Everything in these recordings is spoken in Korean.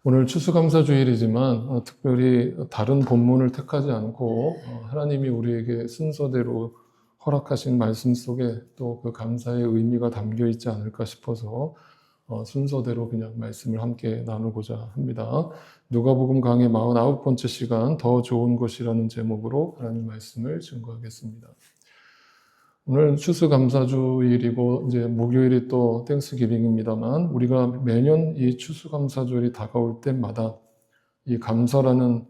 오늘 추수감사주일이지만 특별히 다른 본문을 택하지 않고 하나님이 우리에게 순서대로 허락하신 말씀 속에 또 그 감사의 의미가 담겨 있지 않을까 싶어서 순서대로 그냥 말씀을 함께 나누고자 합니다. 누가복음 강의 49번째 시간 더 좋은 것이라는 제목으로 하나님 말씀을 증거하겠습니다. 오늘 추수감사주일이고 이제 목요일이 또 땡스기빙입니다만 우리가 매년 이 추수감사주일이 다가올 때마다 이 감사라는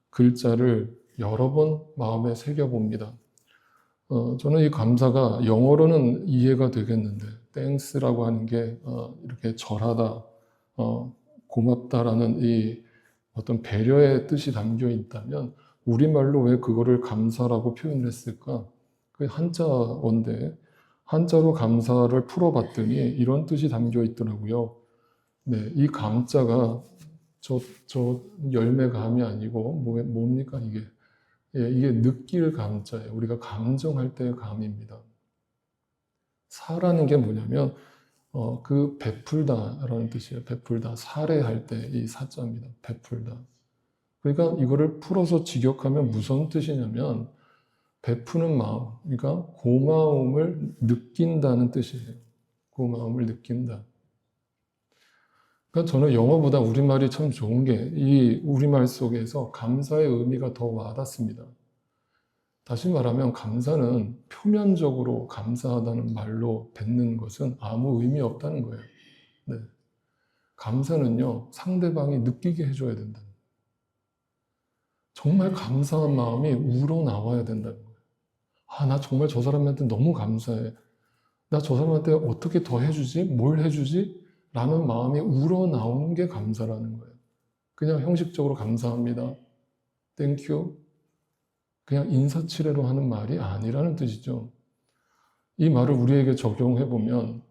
글자를 여러 번 마음에 새겨봅니다. 저는 이 감사가 영어로는 이해가 되겠는데 땡스라고 하는 게 이렇게 절하다, 고맙다라는 이 어떤 배려의 뜻이 담겨 있다면 우리말로 왜 그거를 감사라고 표현을 했을까? 그 한자어인데 한자로 감사를 풀어봤더니 이런 뜻이 담겨 있더라고요. 네, 이 감자가 저 열매감이 아니고 뭡니까 이게? 예, 이게 느낄 감자예요. 우리가 감정할 때의 감입니다. 사라는 게 뭐냐면 그 베풀다라는 뜻이에요. 베풀다, 사례할 때 이 사자입니다. 베풀다. 그러니까 이거를 풀어서 직역하면 무슨 뜻이냐면 베푸는 마음, 그러니까 고마움을 느낀다는 뜻이에요. 고마움을 느낀다. 그러니까 저는 영어보다 우리말이 참 좋은 게 이 우리말 속에서 감사의 의미가 더 와닿습니다. 다시 말하면 감사는 표면적으로 감사하다는 말로 뱉는 것은 아무 의미 없다는 거예요. 네. 감사는요, 상대방이 느끼게 해줘야 된다. 정말 감사한 마음이 우러나와야 된다는 거예요. 나 정말 저 사람한테 너무 감사해. 나 저 사람한테 어떻게 더 해주지? 뭘 해주지? 라는 마음이 우러나오는 게 감사라는 거예요. 그냥 형식적으로 감사합니다. 땡큐. 그냥 인사치레로 하는 말이 아니라는 뜻이죠. 이 말을 우리에게 적용해보면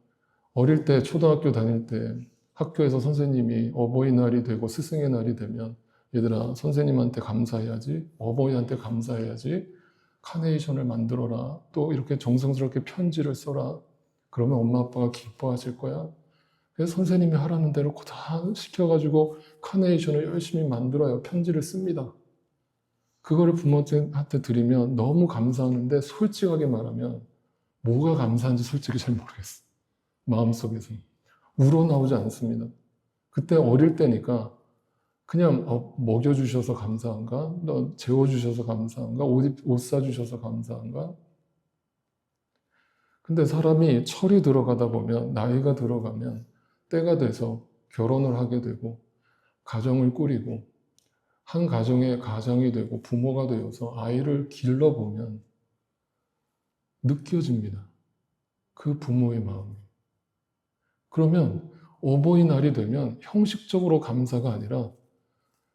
어릴 때 초등학교 다닐 때 학교에서 선생님이 어버이날이 되고 스승의 날이 되면 얘들아 선생님한테 감사해야지, 어버이한테 감사해야지, 카네이션을 만들어라, 또 이렇게 정성스럽게 편지를 써라. 그러면 엄마 아빠가 기뻐하실 거야. 그래서 선생님이 하라는 대로 다 시켜가지고 카네이션을 열심히 만들어요. 편지를 씁니다. 그거를 부모한테 드리면 너무 감사하는데 솔직하게 말하면 뭐가 감사한지 솔직히 잘 모르겠어. 마음속에서. 우러나오지 않습니다. 그때 어릴 때니까 그냥 먹여주셔서 감사한가? 재워주셔서 감사한가? 옷 사주셔서 감사한가? 근데 사람이 철이 들어가다 보면 나이가 들어가면 때가 돼서 결혼을 하게 되고 가정을 꾸리고 한 가정의 가장이 되고 부모가 되어서 아이를 길러보면 느껴집니다. 그 부모의 마음이. 그러면 어버이날이 되면 형식적으로 감사가 아니라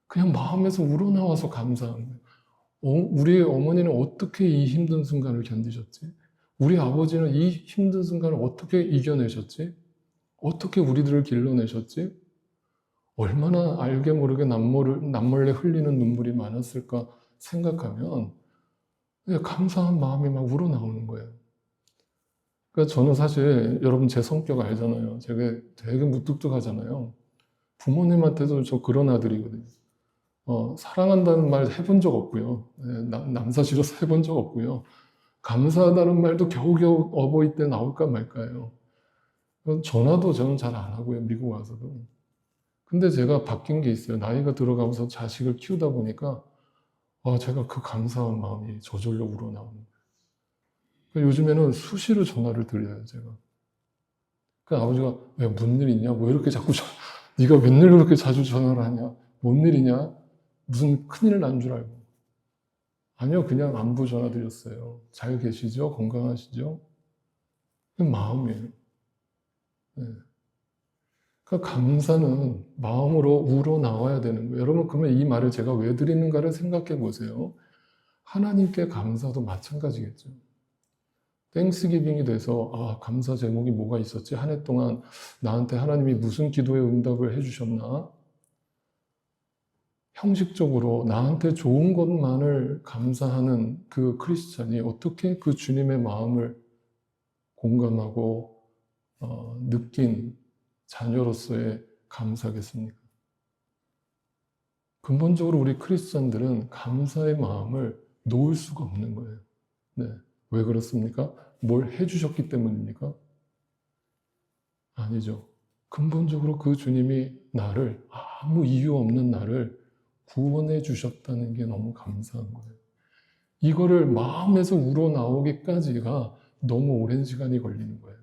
그냥 마음에서 우러나와서 감사한 거예요. 우리 어머니는 어떻게 이 힘든 순간을 견디셨지? 우리 아버지는 이 힘든 순간을 어떻게 이겨내셨지? 어떻게 우리들을 길러내셨지? 얼마나 알게 모르게 남몰래 흘리는 눈물이 많았을까 생각하면 감사한 마음이 막 우러나오는 거예요. 그러니까 저는 사실 여러분 제 성격 알잖아요. 제가 되게 무뚝뚝하잖아요. 부모님한테도 저 그런 아들이거든요. 사랑한다는 말 해본 적 없고요. 남사 싫어서 해본 적 없고요. 감사하다는 말도 겨우겨우 어버이 때 나올까 말까요. 전화도 저는 잘 안 하고요. 미국 와서도. 근데 제가 바뀐 게 있어요. 나이가 들어가면서 자식을 키우다 보니까 제가 그 감사한 마음이 저절로 우러나오는 거예요. 요즘에는 수시로 전화를 드려요, 제가. 그 아버지가 왜 무슨 일 있냐? 뭐 이렇게 자꾸 네가 웬일로 그렇게 자주 전화를 하냐? 뭔 일이냐? 무슨 큰일 난 줄 알고. 아니요, 그냥 안부 전화 드렸어요. 잘 계시죠? 건강하시죠? 그 마음이에요. 네. 그러니까 감사는 마음으로 우러나와야 되는 거예요. 여러분, 그러면 이 말을 제가 왜 드리는가를 생각해 보세요. 하나님께 감사도 마찬가지겠죠. 땡스기빙이 돼서 감사 제목이 뭐가 있었지? 한 해 동안 나한테 하나님이 무슨 기도의 응답을 해주셨나? 형식적으로 나한테 좋은 것만을 감사하는 그 크리스찬이 어떻게 그 주님의 마음을 공감하고 느낀 자녀로서의 감사겠습니까? 근본적으로 우리 크리스찬들은 감사의 마음을 놓을 수가 없는 거예요. 네. 왜 그렇습니까? 뭘 해주셨기 때문입니까? 아니죠. 근본적으로 그 주님이 나를, 아무 이유 없는 나를 구원해 주셨다는 게 너무 감사한 거예요. 이거를 마음에서 우러나오기까지가 너무 오랜 시간이 걸리는 거예요.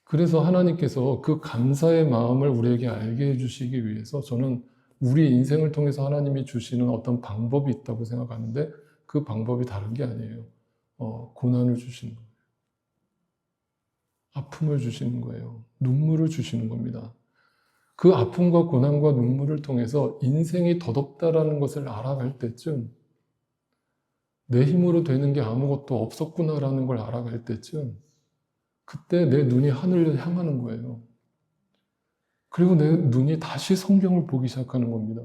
그래서 하나님께서 그 감사의 마음을 우리에게 알게 해주시기 위해서 저는 우리 인생을 통해서 하나님이 주시는 어떤 방법이 있다고 생각하는데 그 방법이 다른 게 아니에요. 고난을 주시는 거예요. 아픔을 주시는 거예요. 눈물을 주시는 겁니다. 그 아픔과 고난과 눈물을 통해서 인생이 덧없다라는 것을 알아갈 때쯤, 내 힘으로 되는 게 아무것도 없었구나라는 걸 알아갈 때쯤, 그때 내 눈이 하늘을 향하는 거예요. 그리고 내 눈이 다시 성경을 보기 시작하는 겁니다.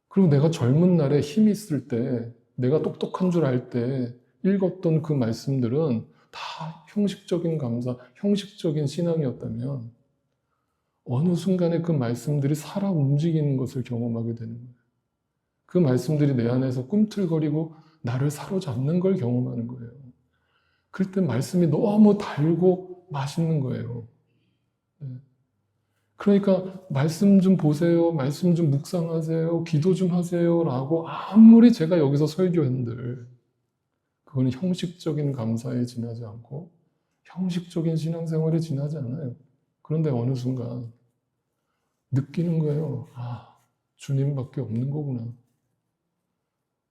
그리고 내가 젊은 날에 힘이 있을 때, 내가 똑똑한 줄 알 때 읽었던 그 말씀들은 다 형식적인 감사, 형식적인 신앙이었다면 어느 순간에 그 말씀들이 살아 움직이는 것을 경험하게 되는 거예요. 그 말씀들이 내 안에서 꿈틀거리고 나를 사로잡는 걸 경험하는 거예요. 그럴 때 말씀이 너무 달고 맛있는 거예요. 그러니까 말씀 좀 보세요, 말씀 좀 묵상하세요, 기도 좀 하세요 라고 아무리 제가 여기서 설교한들 그거는 형식적인 감사에 지나지 않고 형식적인 신앙생활에 지나지 않아요. 그런데 어느 순간 느끼는 거예요. 주님밖에 없는 거구나.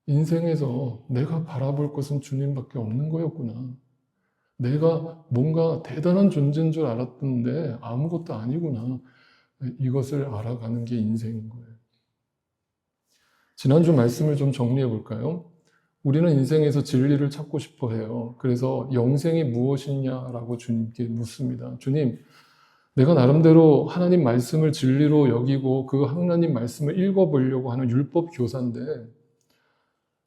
인생에서 내가 바라볼 것은 주님밖에 없는 거였구나. 내가 뭔가 대단한 존재인 줄 알았는데 아무것도 아니구나. 이것을 알아가는 게 인생인 거예요. 지난주 말씀을 좀 정리해 볼까요? 우리는 인생에서 진리를 찾고 싶어 해요. 그래서 영생이 무엇이냐라고 주님께 묻습니다. 주님, 내가 나름대로 하나님 말씀을 진리로 여기고 그 하나님 말씀을 읽어보려고 하는 율법 교사인데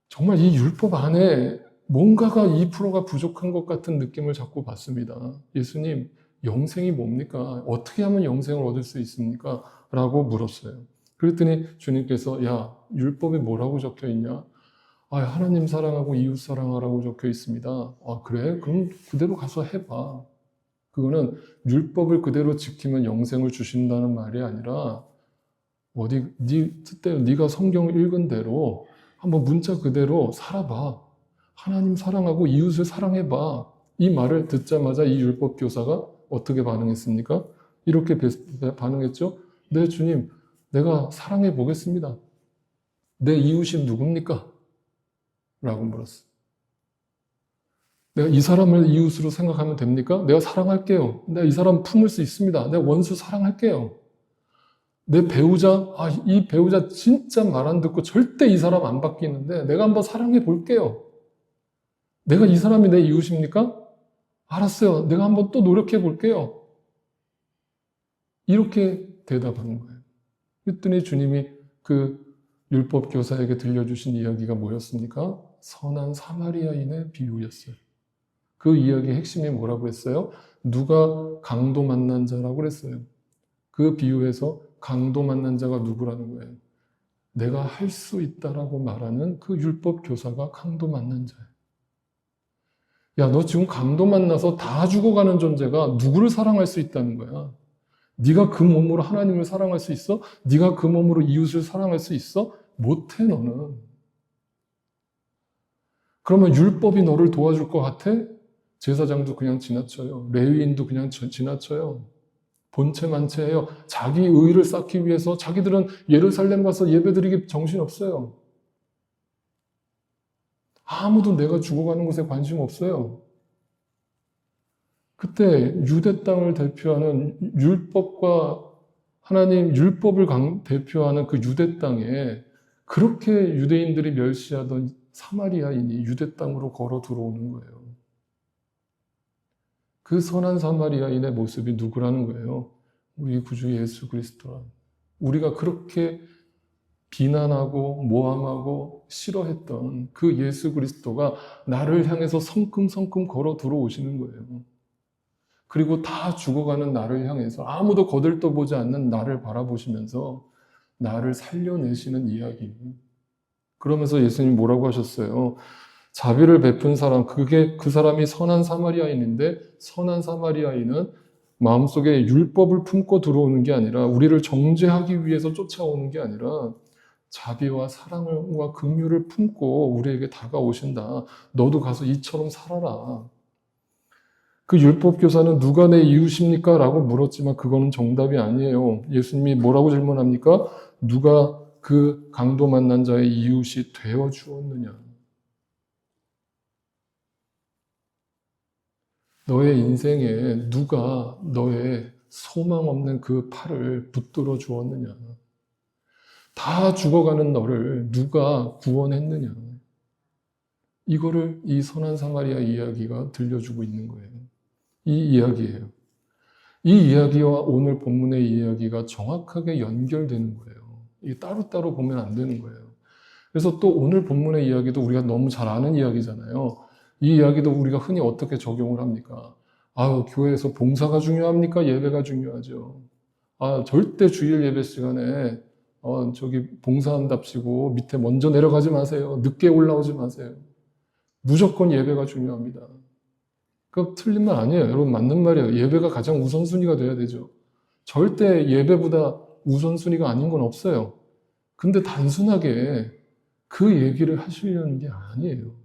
정말 이 율법 안에 뭔가가 2%가 부족한 것 같은 느낌을 자꾸 받습니다. 예수님, 영생이 뭡니까? 어떻게 하면 영생을 얻을 수 있습니까? 라고 물었어요. 그랬더니 주님께서 야, 율법에 뭐라고 적혀 있냐? 하나님 사랑하고 이웃 사랑하라고 적혀 있습니다. 그래? 그럼 그대로 가서 해봐. 그거는 율법을 그대로 지키면 영생을 주신다는 말이 아니라 네 뜻대로 네가 성경을 읽은 대로 한번 문자 그대로 살아봐. 하나님 사랑하고 이웃을 사랑해봐. 이 말을 듣자마자 이 율법 교사가 어떻게 반응했습니까? 이렇게 반응했죠. 네, 주님, 내가 사랑해 보겠습니다. 내 이웃이 누굽니까? 라고 물었어요. 내가 이 사람을 이웃으로 생각하면 됩니까? 내가 사랑할게요. 내가 이 사람 품을 수 있습니다. 내가 원수 사랑할게요. 내 배우자, 이 배우자 진짜 말 안 듣고 절대 이 사람 안 바뀌는데 내가 한번 사랑해 볼게요. 내가 이 사람이 내 이웃입니까? 알았어요. 내가 한번 또 노력해 볼게요. 이렇게 대답하는 거예요. 그랬더니 주님이 그 율법 교사에게 들려주신 이야기가 뭐였습니까? 선한 사마리아인의 비유였어요. 그 이야기의 핵심이 뭐라고 했어요? 누가 강도 만난 자라고 그랬어요. 그 비유에서 강도 만난 자가 누구라는 거예요? 내가 할 수 있다라고 말하는 그 율법 교사가 강도 만난 자예요. 야, 너 지금 강도 만나서 다 죽어가는 존재가 누구를 사랑할 수 있다는 거야? 네가 그 몸으로 하나님을 사랑할 수 있어? 네가 그 몸으로 이웃을 사랑할 수 있어? 못해, 너는. 그러면 율법이 너를 도와줄 것 같아? 제사장도 그냥 지나쳐요. 레위인도 그냥 지나쳐요. 본체만체예요. 자기 의를 쌓기 위해서 자기들은 예루살렘 가서 예배드리기 정신없어요. 아무도 내가 죽어가는 것에 관심 없어요. 그때 유대 땅을 대표하는 율법과 하나님 율법을 대표하는 그 유대 땅에 그렇게 유대인들이 멸시하던 사마리아인이 유대 땅으로 걸어 들어오는 거예요. 그 선한 사마리아인의 모습이 누구라는 거예요? 우리 구주 예수 그리스도라. 우리가 그렇게 비난하고 모함하고 싫어했던 그 예수 그리스도가 나를 향해서 성큼성큼 걸어 들어오시는 거예요. 그리고 다 죽어가는 나를 향해서 아무도 거들떠보지 않는 나를 바라보시면서 나를 살려내시는 이야기. 그러면서 예수님 뭐라고 하셨어요? 자비를 베푼 사람, 그 사람이 선한 사마리아인인데, 선한 사마리아인은 마음속에 율법을 품고 들어오는 게 아니라, 우리를 정죄하기 위해서 쫓아오는 게 아니라 자비와 사랑과 긍휼을 품고 우리에게 다가오신다. 너도 가서 이처럼 살아라. 그 율법 교사는 누가 내 이웃입니까? 라고 물었지만 그거는 정답이 아니에요. 예수님이 뭐라고 질문합니까? 누가 그 강도 만난 자의 이웃이 되어 주었느냐? 너의 인생에 누가 너의 소망 없는 그 팔을 붙들어 주었느냐? 다 죽어가는 너를 누가 구원했느냐? 이거를 이 선한 사마리아 이야기가 들려주고 있는 거예요. 이 이야기예요. 이 이야기와 오늘 본문의 이야기가 정확하게 연결되는 거예요. 이게 따로따로 보면 안 되는 거예요. 그래서 또 오늘 본문의 이야기도 우리가 너무 잘 아는 이야기잖아요. 이 이야기도 우리가 흔히 어떻게 적용을 합니까? 교회에서 봉사가 중요합니까? 예배가 중요하죠. 절대 주일 예배 시간에 저기 봉사한답시고 밑에 먼저 내려가지 마세요. 늦게 올라오지 마세요. 무조건 예배가 중요합니다. 그 틀린 말 아니에요. 여러분 맞는 말이에요. 예배가 가장 우선순위가 돼야 되죠. 절대 예배보다 우선순위가 아닌 건 없어요. 근데 단순하게 그 얘기를 하시려는 게 아니에요.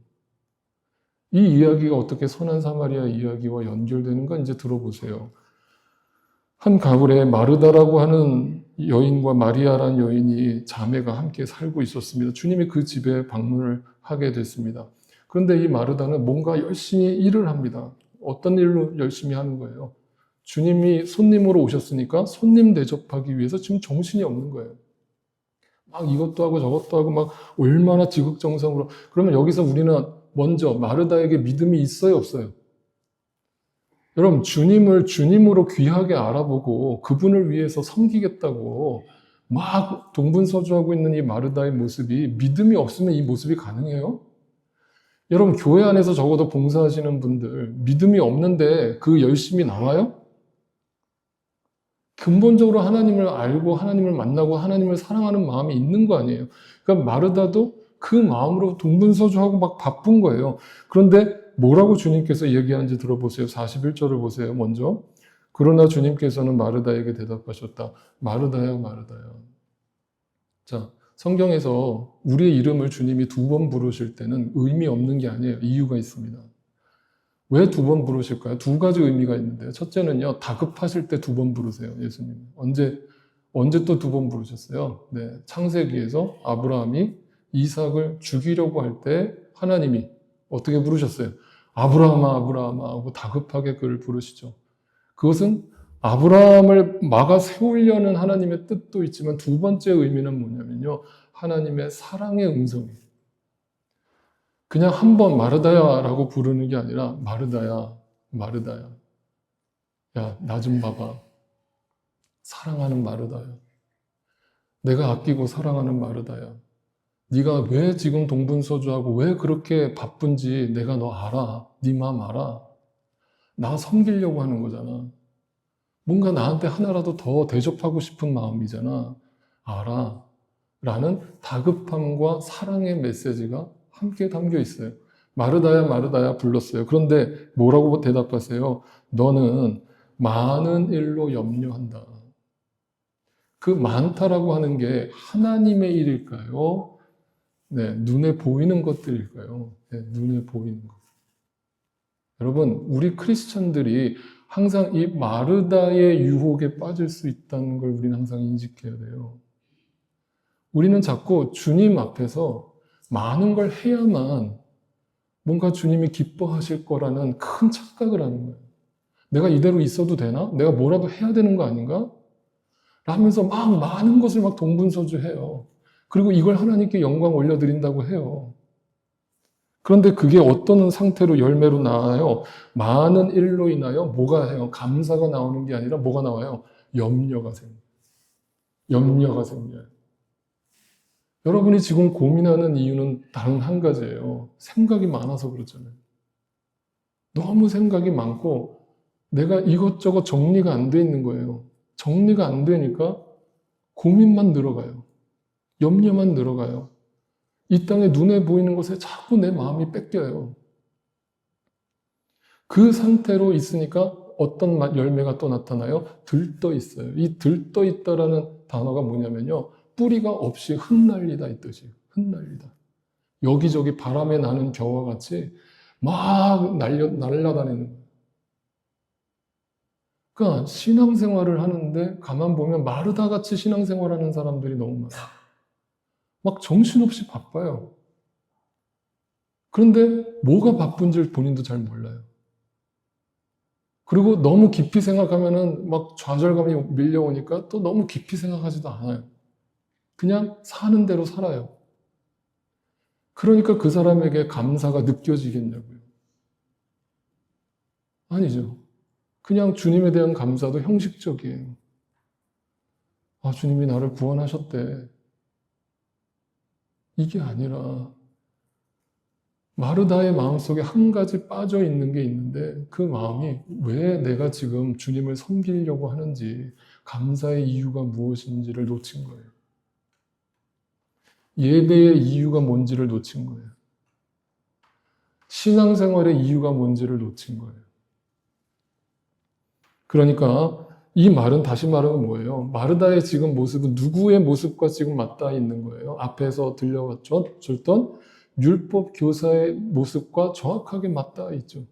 이 이야기가 어떻게 선한 사마리아 이야기와 연결되는가 이제 들어보세요. 한 가을에 마르다라고 하는 여인과 마리아라는 여인이 자매가 함께 살고 있었습니다. 주님이 그 집에 방문을 하게 됐습니다. 그런데 이 마르다는 뭔가 열심히 일을 합니다. 어떤 일로 열심히 하는 거예요? 주님이 손님으로 오셨으니까 손님 대접하기 위해서 지금 정신이 없는 거예요. 막 이것도 하고 저것도 하고 막 얼마나 지극정성으로. 그러면 여기서 우리는 먼저 마르다에게 믿음이 있어요, 없어요? 여러분, 주님을 주님으로 귀하게 알아보고 그분을 위해서 섬기겠다고 막 동분서주하고 있는 이 마르다의 모습이 믿음이 없으면 이 모습이 가능해요? 여러분, 교회 안에서 적어도 봉사하시는 분들 믿음이 없는데 그 열심이 나와요? 근본적으로 하나님을 알고 하나님을 만나고 하나님을 사랑하는 마음이 있는 거 아니에요. 그러니까 마르다도 그 마음으로 동분서주하고 막 바쁜 거예요. 그런데 뭐라고 주님께서 얘기하는지 들어보세요. 41절을 보세요. 먼저. 그러나 주님께서는 마르다에게 대답하셨다. 마르다야, 마르다야. 자, 성경에서 우리의 이름을 주님이 2번 부르실 때는 의미 없는 게 아니에요. 이유가 있습니다. 왜 2번 부르실까요? 2가지 의미가 있는데요. 첫째는요, 다급하실 때 2번 부르세요, 예수님. 언제 또 2번 부르셨어요? 네, 창세기에서 아브라함이 이삭을 죽이려고 할 때 하나님이 어떻게 부르셨어요? 아브라함아, 아브라함아 하고 다급하게 그를 부르시죠. 그것은 아브라함을 막아 세우려는 하나님의 뜻도 있지만 2번째 의미는 뭐냐면요, 하나님의 사랑의 음성이에요. 그냥 한 번 마르다야라고 부르는 게 아니라 마르다야, 마르다야. 야, 나 좀 봐봐. 사랑하는 마르다야. 내가 아끼고 사랑하는 마르다야. 네가 왜 지금 동분서주하고 왜 그렇게 바쁜지 내가 너 알아. 네 마음 알아. 나 섬기려고 하는 거잖아. 뭔가 나한테 하나라도 더 대접하고 싶은 마음이잖아. 알아. 라는 다급함과 사랑의 메시지가 함께 담겨 있어요. 마르다야, 마르다야 불렀어요. 그런데 뭐라고 대답하세요? 너는 많은 일로 염려한다. 그 많다라고 하는 게 하나님의 일일까요? 네, 눈에 보이는 것들일까요? 네, 눈에 보이는 것. 여러분, 우리 크리스천들이 항상 이 마르다의 유혹에 빠질 수 있다는 걸 우리는 항상 인식해야 돼요. 우리는 자꾸 주님 앞에서 많은 걸 해야만 뭔가 주님이 기뻐하실 거라는 큰 착각을 하는 거예요. 내가 이대로 있어도 되나? 내가 뭐라도 해야 되는 거 아닌가? 라면서 막 많은 것을 막 동분서주해요. 그리고 이걸 하나님께 영광 올려드린다고 해요. 그런데 그게 어떤 상태로 열매로 나와요? 많은 일로 인하여 뭐가 해요? 감사가 나오는 게 아니라 뭐가 나와요? 염려가 생겨요. 염려가 생겨요. 여러분이 지금 고민하는 이유는 다른 한 가지예요. 생각이 많아서 그렇잖아요. 너무 생각이 많고 내가 이것저것 정리가 안 돼 있는 거예요. 정리가 안 되니까 고민만 늘어가요. 염려만 늘어가요. 이 땅에 눈에 보이는 것에 자꾸 내 마음이 뺏겨요. 그 상태로 있으니까 어떤 열매가 또 나타나요? 들떠 있어요. 이 들떠 있다라는 단어가 뭐냐면요. 뿌리가 없이 흩날리다 이 뜻이에요. 흩날리다. 여기저기 바람에 나는 겨와 같이 막 날아다니는 거예요. 그러니까 신앙생활을 하는데 가만 보면 마르다같이 신앙생활하는 사람들이 너무 많아요. 막 정신없이 바빠요. 그런데 뭐가 바쁜지 본인도 잘 몰라요. 그리고 너무 깊이 생각하면은 막 좌절감이 밀려오니까 또 너무 깊이 생각하지도 않아요. 그냥 사는 대로 살아요. 그러니까 그 사람에게 감사가 느껴지겠냐고요. 아니죠. 그냥 주님에 대한 감사도 형식적이에요. 아, 주님이 나를 구원하셨대. 이게 아니라 마르다의 마음속에 한 가지 빠져 있는 게 있는데 그 마음이 왜 내가 지금 주님을 섬기려고 하는지 감사의 이유가 무엇인지를 놓친 거예요. 예배의 이유가 뭔지를 놓친 거예요. 신앙생활의 이유가 뭔지를 놓친 거예요. 그러니까 이 말은 다시 말하면 뭐예요? 마르다의 지금 모습은 누구의 모습과 지금 맞닿아 있는 거예요? 앞에서 들려줬던 율법 교사의 모습과 정확하게 맞닿아 있죠.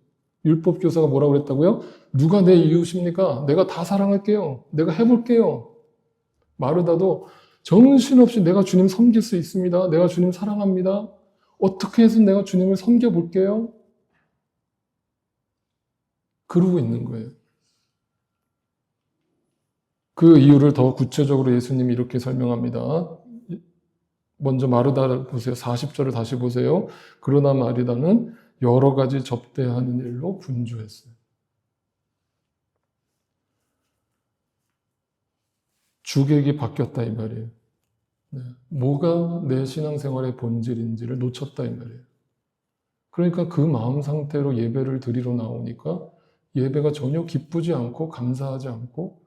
율법 교사가 뭐라고 그랬다고요? 누가 내 이웃입니까? 내가 다 사랑할게요. 내가 해볼게요. 마르다도 정신없이 내가 주님 섬길 수 있습니다. 내가 주님 사랑합니다. 어떻게 해서 내가 주님을 섬겨볼게요? 그러고 있는 거예요. 그 이유를 더 구체적으로 예수님이 이렇게 설명합니다. 먼저 마르다 보세요. 40절을 다시 보세요. 그러나 마르다는 여러 가지 접대하는 일로 분주했어요. 주객이 바뀌었다 이 말이에요. 네. 뭐가 내 신앙생활의 본질인지를 놓쳤다 이 말이에요. 그러니까 그 마음 상태로 예배를 드리러 나오니까 예배가 전혀 기쁘지 않고 감사하지 않고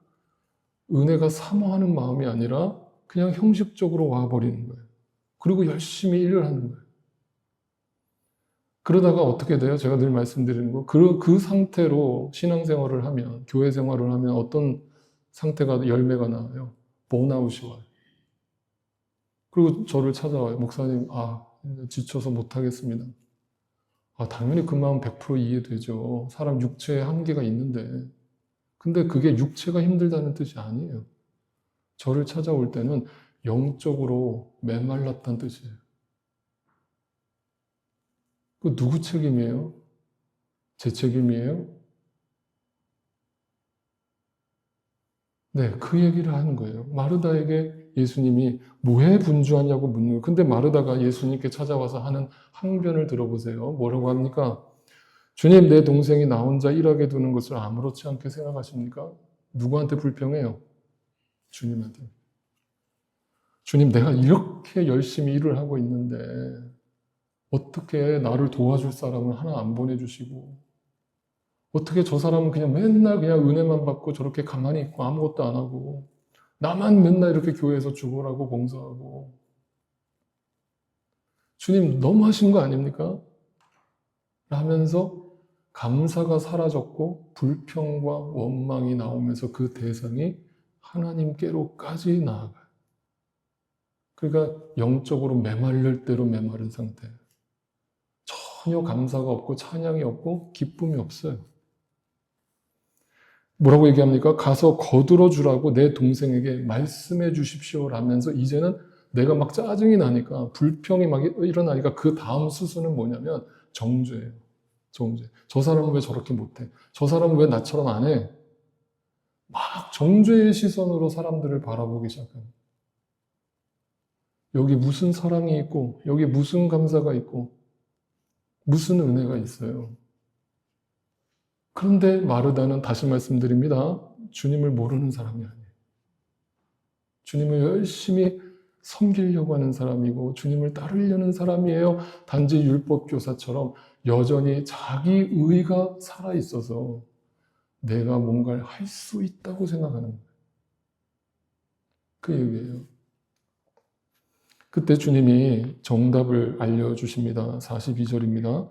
은혜가 사모하는 마음이 아니라 그냥 형식적으로 와버리는 거예요. 그리고 열심히 일을 하는 거예요. 그러다가 어떻게 돼요? 제가 늘 말씀드리는 거. 그 상태로 신앙생활을 하면, 교회 생활을 하면 어떤 상태가 열매가 나와요? 번아웃이 와요. 그리고 저를 찾아와요. 목사님, 지쳐서 못하겠습니다. 당연히 그 마음 100% 이해되죠. 사람 육체에 한계가 있는데. 근데 그게 육체가 힘들다는 뜻이 아니에요. 저를 찾아올 때는 영적으로 메말랐다는 뜻이에요. 그 누구 책임이에요? 제 책임이에요? 네, 그 얘기를 하는 거예요. 마르다에게 예수님이 뭐에 분주하냐고 묻는 거예요. 근데 마르다가 예수님께 찾아와서 하는 항변을 들어보세요. 뭐라고 합니까? 주님, 내 동생이 나 혼자 일하게 두는 것을 아무렇지 않게 생각하십니까? 누구한테 불평해요? 주님한테. 주님, 내가 이렇게 열심히 일을 하고 있는데 어떻게 나를 도와줄 사람을 하나 안 보내주시고 어떻게 저 사람은 그냥 맨날 그냥 은혜만 받고 저렇게 가만히 있고 아무것도 안 하고 나만 맨날 이렇게 교회에서 죽어라고 봉사하고 주님 너무하신 거 아닙니까? 라면서 감사가 사라졌고 불평과 원망이 나오면서 그 대상이 하나님께로까지 나아가요. 그러니까 영적으로 메말릴 대로 메마른 상태. 전혀 감사가 없고 찬양이 없고 기쁨이 없어요. 뭐라고 얘기합니까? 가서 거들어 주라고 내 동생에게 말씀해 주십시오 라면서 이제는 내가 막 짜증이 나니까 불평이 막 일어나니까 그 다음 수순은 뭐냐면 정죄예요. 정죄. 저 사람은 왜 저렇게 못해? 저 사람은 왜 나처럼 안 해? 막 정죄의 시선으로 사람들을 바라보기 시작합니다. 여기 무슨 사랑이 있고 여기 무슨 감사가 있고 무슨 은혜가 있어요. 그런데 마르다는 다시 말씀드립니다. 주님을 모르는 사람이 아니에요. 주님을 열심히 섬기려고 하는 사람이고 주님을 따르려는 사람이에요. 단지 율법교사처럼 여전히 자기 의가 살아있어서 내가 뭔가를 할 수 있다고 생각하는 거예요. 그 얘기예요. 그때 주님이 정답을 알려주십니다. 42절입니다.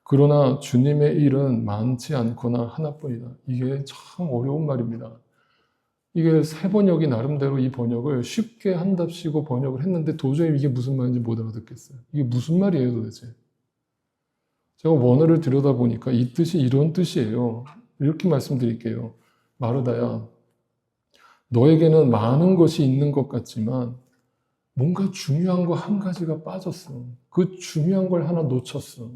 그러나 주님의 일은 많지 않거나 하나뿐이다. 이게 참 어려운 말입니다. 이게 세 번역이 나름대로 이 번역을 쉽게 한답시고 번역을 했는데 도저히 이게 무슨 말인지 못 알아듣겠어요. 이게 무슨 말이에요 도대체? 제가 원어를 들여다보니까 이 뜻이 이런 뜻이에요. 이렇게 말씀드릴게요. 마르다야, 너에게는 많은 것이 있는 것 같지만 뭔가 중요한 거 한 가지가 빠졌어. 그 중요한 걸 하나 놓쳤어.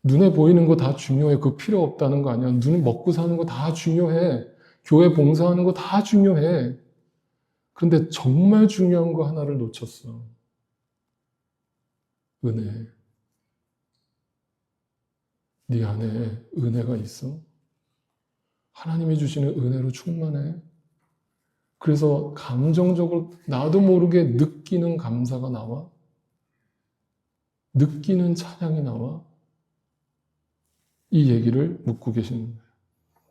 눈에 보이는 거 다 중요해. 그거 필요 없다는 거 아니야. 눈에 먹고 사는 거 다 중요해. 교회 봉사하는 거 다 중요해. 그런데 정말 중요한 거 하나를 놓쳤어. 은혜. 네 안에 은혜가 있어? 하나님이 주시는 은혜로 충만해? 그래서 감정적으로 나도 모르게 느끼는 감사가 나와? 느끼는 찬양이 나와? 이 얘기를 묻고 계시는 거예요.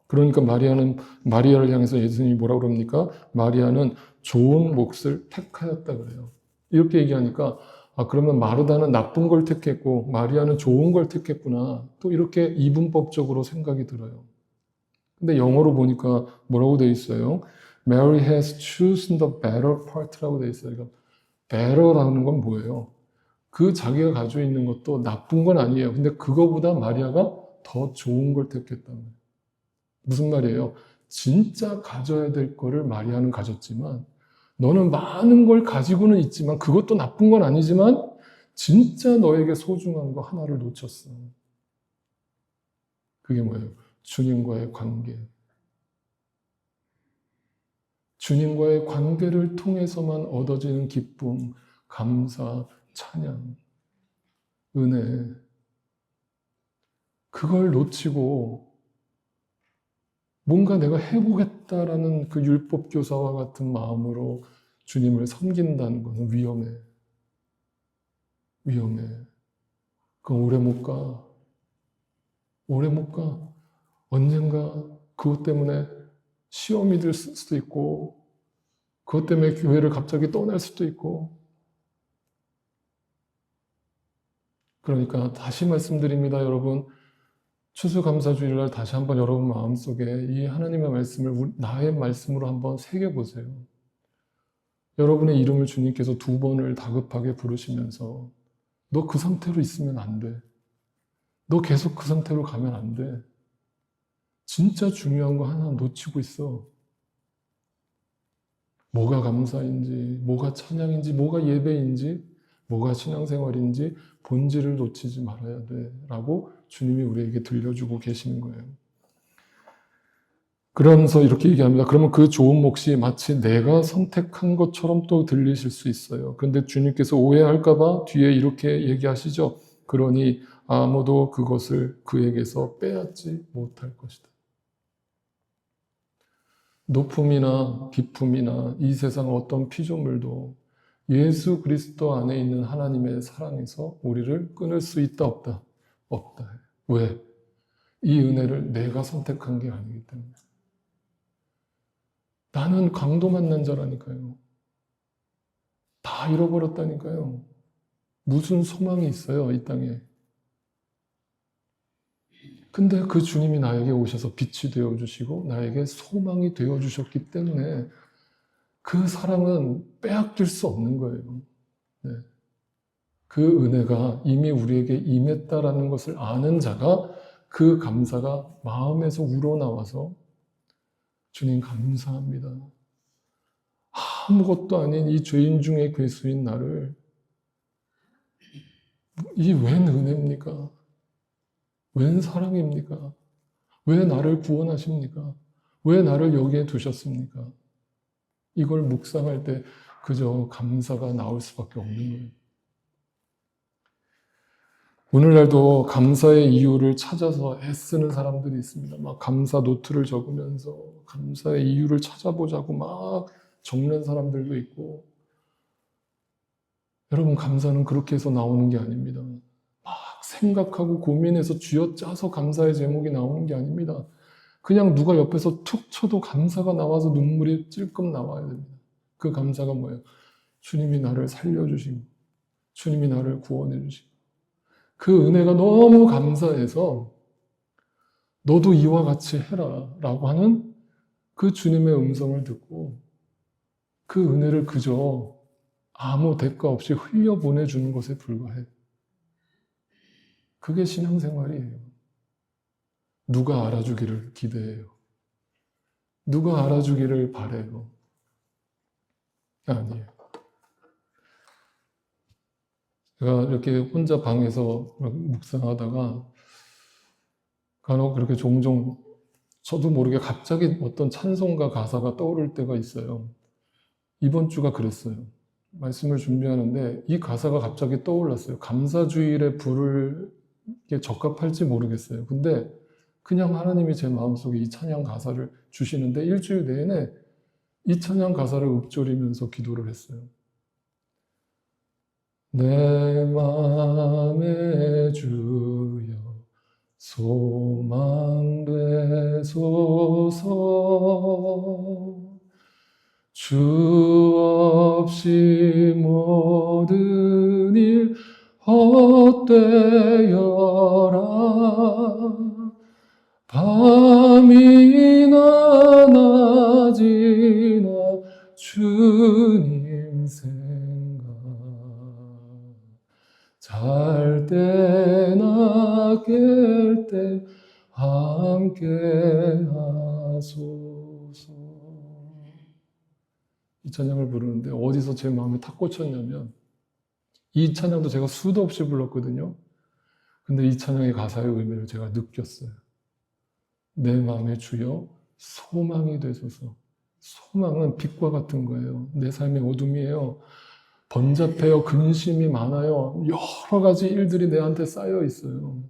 그러니까 마리아를 향해서 예수님이 뭐라고 그럽니까? 마리아는 좋은 몫을 택하였다 그래요. 이렇게 얘기하니까 그러면 마르다는 나쁜 걸 택했고 마리아는 좋은 걸 택했구나. 또 이렇게 이분법적으로 생각이 들어요. 근데 영어로 보니까 뭐라고 돼 있어요? Mary has chosen the better part라고 돼 있어요. 그러니까 better라는 건 뭐예요? 그 자기가 가지고 있는 것도 나쁜 건 아니에요. 근데 그거보다 마리아가 더 좋은 걸 택했다는 거예요. 무슨 말이에요? 진짜 가져야 될 거를 마리아는 가졌지만 너는 많은 걸 가지고는 있지만 그것도 나쁜 건 아니지만 진짜 너에게 소중한 거 하나를 놓쳤어. 그게 뭐예요? 주님과의 관계. 주님과의 관계를 통해서만 얻어지는 기쁨, 감사, 찬양, 은혜. 그걸 놓치고 뭔가 내가 해보겠다라는 그 율법 교사와 같은 마음으로 주님을 섬긴다는 것은 위험해. 위험해. 그건 오래 못 가. 오래 못 가. 언젠가 그것 때문에 시험이 들 수도 있고, 그것 때문에 교회를 갑자기 떠날 수도 있고. 그러니까 다시 말씀드립니다, 여러분. 추수감사주일날 다시 한번 여러분 마음속에 이 하나님의 말씀을 나의 말씀으로 한번 새겨보세요. 여러분의 이름을 주님께서 2번을 다급하게 부르시면서 너 그 상태로 있으면 안 돼. 너 계속 그 상태로 가면 안 돼. 진짜 중요한 거 하나 놓치고 있어. 뭐가 감사인지, 뭐가 찬양인지, 뭐가 예배인지, 뭐가 신앙생활인지 본질을 놓치지 말아야 돼. 라고 주님이 우리에게 들려주고 계시는 거예요. 그러면서 이렇게 얘기합니다. 그러면 그 좋은 몫이 마치 내가 선택한 것처럼 또 들리실 수 있어요. 그런데 주님께서 오해할까봐 뒤에 이렇게 얘기하시죠. 그러니 아무도 그것을 그에게서 빼앗지 못할 것이다. 높음이나 기품이나 이 세상 어떤 피조물도 예수 그리스도 안에 있는 하나님의 사랑에서 우리를 끊을 수 있다 없다? 없다. 왜? 이 은혜를 내가 선택한 게 아니기 때문에. 나는 강도 만난 자라니까요. 다 잃어버렸다니까요. 무슨 소망이 있어요, 이 땅에. 근데 그 주님이 나에게 오셔서 빛이 되어주시고 나에게 소망이 되어주셨기 때문에 그 사랑은 빼앗길 수 없는 거예요. 네. 그 은혜가 이미 우리에게 임했다라는 것을 아는 자가 그 감사가 마음에서 우러나와서 주님 감사합니다. 아무것도 아닌 이 죄인 중에 괴수인 나를 이 웬 은혜입니까? 웬 사랑입니까? 왜 나를 구원하십니까? 왜 나를 여기에 두셨습니까? 이걸 묵상할 때 그저 감사가 나올 수밖에 없는 거예요. 오늘날도 감사의 이유를 찾아서 애쓰는 사람들이 있습니다. 막 감사 노트를 적으면서 감사의 이유를 찾아보자고 막 적는 사람들도 있고, 여러분 감사는 그렇게 해서 나오는 게 아닙니다. 막 생각하고 고민해서 쥐어짜서 감사의 제목이 나오는 게 아닙니다. 그냥 누가 옆에서 툭 쳐도 감사가 나와서 눈물이 찔끔 나와야 됩니다. 그 감사가 뭐예요? 주님이 나를 살려주시고 주님이 나를 구원해 주시고 그 은혜가 너무 감사해서 너도 이와 같이 해라 라고 하는 그 주님의 음성을 듣고 그 은혜를 그저 아무 대가 없이 흘려보내주는 것에 불과해. 그게 신앙생활이에요. 누가 알아주기를 기대해요. 누가 알아주기를 바래요. 아니에요. 제가 이렇게 혼자 방에서 묵상하다가 간혹 그렇게 종종 저도 모르게 갑자기 어떤 찬송가 가사가 떠오를 때가 있어요. 이번 주가 그랬어요. 말씀을 준비하는데 이 가사가 갑자기 떠올랐어요. 감사주일에 부를 게 적합할지 모르겠어요. 근데 그냥 하나님이 제 마음속에 이 찬양 가사를 주시는데 일주일 내내 이 찬양 가사를 읊조리면서 기도를 했어요. 내 맘에 주여 소망 되소서 주 없이 모든 일 헛되어라 밤이나 낮이나 주님 생각 잘 때나 깰 때 함께 하소서. 이 찬양을 부르는데 어디서 제 마음에 탁 꽂혔냐면 이 찬양도 제가 수도 없이 불렀거든요. 근데 이 찬양의 가사의 의미를 제가 느꼈어요. 내 마음에 주여 소망이 되소서. 소망은 빛과 같은 거예요. 내 삶의 어둠이에요. 번잡해요. 근심이 많아요. 여러 가지 일들이 내한테 쌓여 있어요.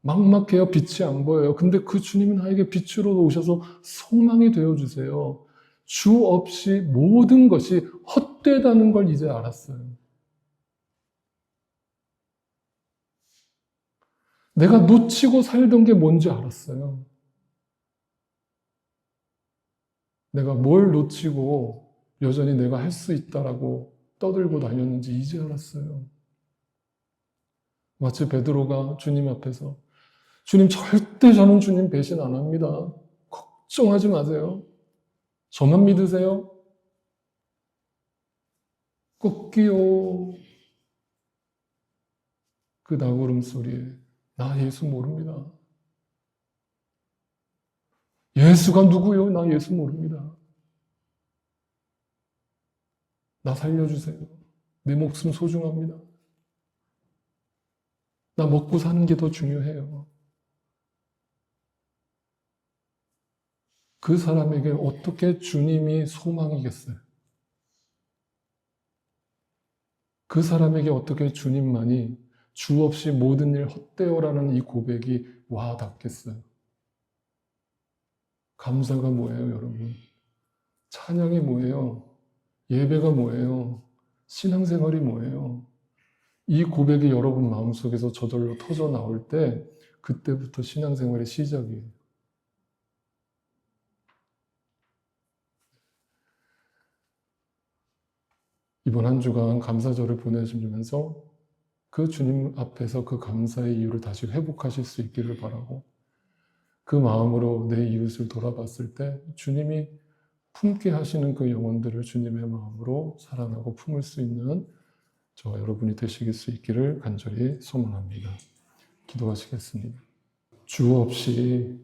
막막해요. 빛이 안 보여요. 근데 그 주님이 나에게 빛으로 오셔서 소망이 되어주세요. 주 없이 모든 것이 헛되다는 걸 이제 알았어요. 내가 놓치고 살던 게 뭔지 알았어요. 내가 뭘 놓치고 여전히 내가 할 수 있다라고 떠들고 다녔는지 이제 알았어요. 마치 베드로가 주님 앞에서 주님 절대 저는 주님 배신 안 합니다. 걱정하지 마세요. 저만 믿으세요. 꺾기요. 그 나구름 소리에 나 예수 모릅니다. 예수가 누구요? 나 예수 모릅니다. 나 살려주세요. 내 목숨 소중합니다. 나 먹고 사는 게 더 중요해요. 그 사람에게 어떻게 주님이 소망이겠어요? 그 사람에게 어떻게 주님만이 주 없이 모든 일 헛되어라는 이 고백이 와 닿겠어요? 감사가 뭐예요, 여러분? 찬양이 뭐예요? 예배가 뭐예요? 신앙생활이 뭐예요? 이 고백이 여러분 마음속에서 저절로 터져 나올 때 그때부터 신앙생활의 시작이에요. 이번 한 주간 감사절을 보내시면서 그 주님 앞에서 그 감사의 이유를 다시 회복하실 수 있기를 바라고 그 마음으로 내 이웃을 돌아봤을 때 주님이 품게 하시는 그 영혼들을 주님의 마음으로 사랑하고 품을 수 있는 저와 여러분이 되실 수 있기를 간절히 소망합니다. 기도하시겠습니다. 주 없이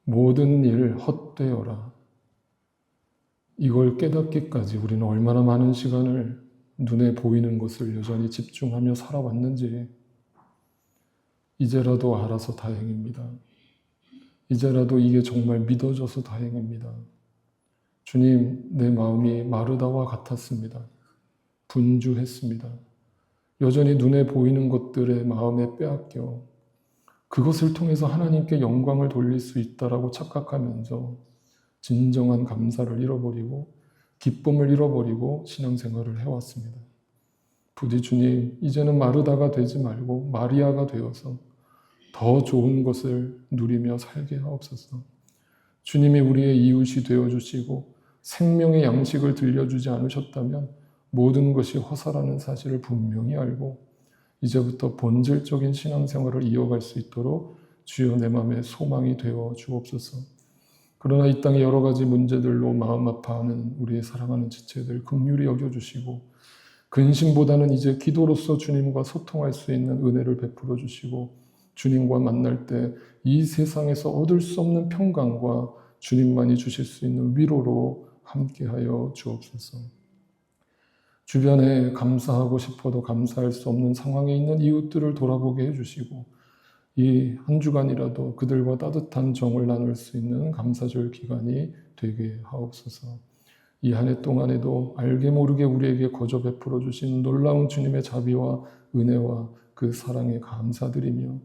모든 일 헛되어라. 이걸 깨닫기까지 우리는 얼마나 많은 시간을 눈에 보이는 것을 여전히 집중하며 살아왔는지 이제라도 알아서 다행입니다. 이제라도 이게 정말 믿어져서 다행입니다. 주님, 내 마음이 마르다와 같았습니다. 분주했습니다. 여전히 눈에 보이는 것들의 마음에 빼앗겨 그것을 통해서 하나님께 영광을 돌릴 수 있다라고 착각하면서 진정한 감사를 잃어버리고 기쁨을 잃어버리고 신앙생활을 해왔습니다. 부디 주님, 이제는 마르다가 되지 말고 마리아가 되어서 더 좋은 것을 누리며 살게 하옵소서. 주님이 우리의 이웃이 되어주시고 생명의 양식을 들려주지 않으셨다면 모든 것이 허사라는 사실을 분명히 알고 이제부터 본질적인 신앙생활을 이어갈 수 있도록 주여 내 마음에 소망이 되어 주옵소서. 그러나 이 땅의 여러 가지 문제들로 마음 아파하는 우리의 사랑하는 지체들 긍휼히 여겨주시고 근심보다는 이제 기도로서 주님과 소통할 수 있는 은혜를 베풀어 주시고 주님과 만날 때 이 세상에서 얻을 수 없는 평강과 주님만이 주실 수 있는 위로로 함께하여 주옵소서. 주변에 감사하고 싶어도 감사할 수 없는 상황에 있는 이웃들을 돌아보게 해주시고 이 한 주간이라도 그들과 따뜻한 정을 나눌 수 있는 감사절 기간이 되게 하옵소서. 이 한 해 동안에도 알게 모르게 우리에게 거저 베풀어 주신 놀라운 주님의 자비와 은혜와 그 사랑에 감사드리며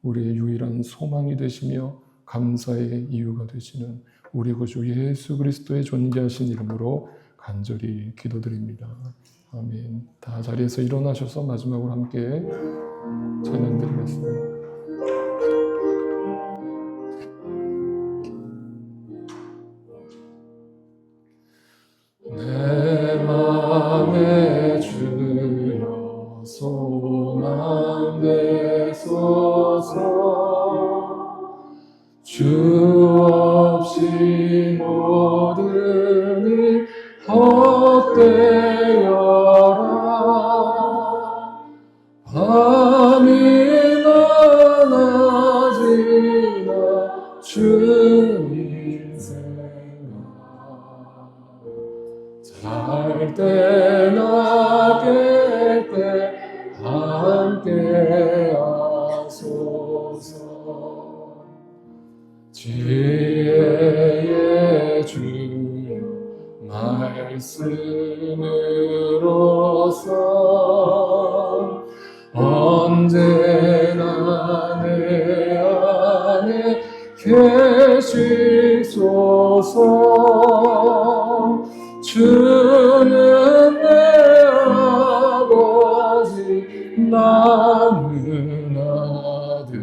우리의 유일한 소망이 되시며 감사의 이유가 되시는 우리 구주 예수 그리스도의 존귀하신 이름으로 간절히 기도드립니다. 아멘. 다 자리에서 일어나셔서 마지막으로 함께 찬양드리겠습니다. 내 맘에 주여 소망 되소서. 주 없이 모든 일 헛되어라. 밤이나 낮이나 주님 생각 잘 때나 깰 때 함께 하소서. 지혜의 주여 말씀으로서 언제나 내 안에 계시소서. 주는 내 아버지 나는 아들.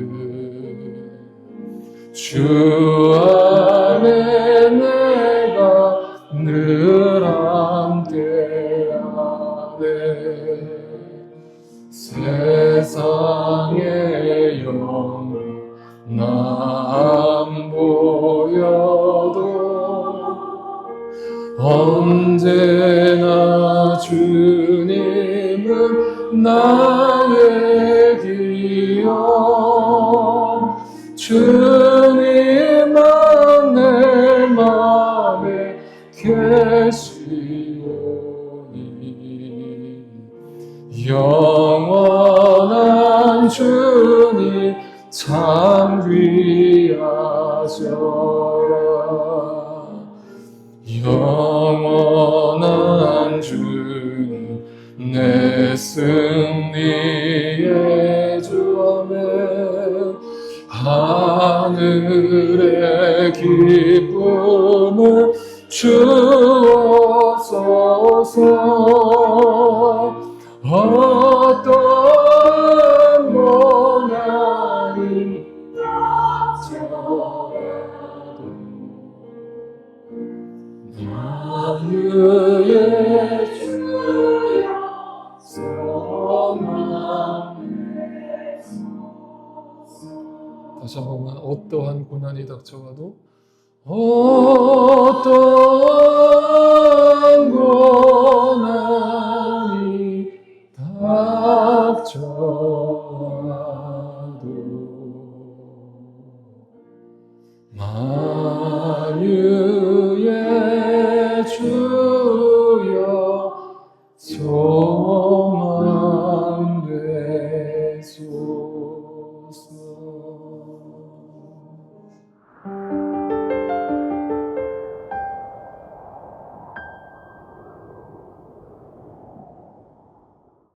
주 안에 내가 늘 함께하네. 세상의 영광 나 안 보여도 언제나 주님은 나의 기억. 주님만 내 맘에 계시오니 영원한 주님 참 귀하셔라. 영원한 주님 내 승리의 주어는 하늘의 기쁨을 주옵소서. 어떤 고난이 닥쳐와도 나의 주여 소망하소서. 다시 한 번만. 어떠한 고난이 닥쳐와도 어떠한 고난이 닥쳐와도 만유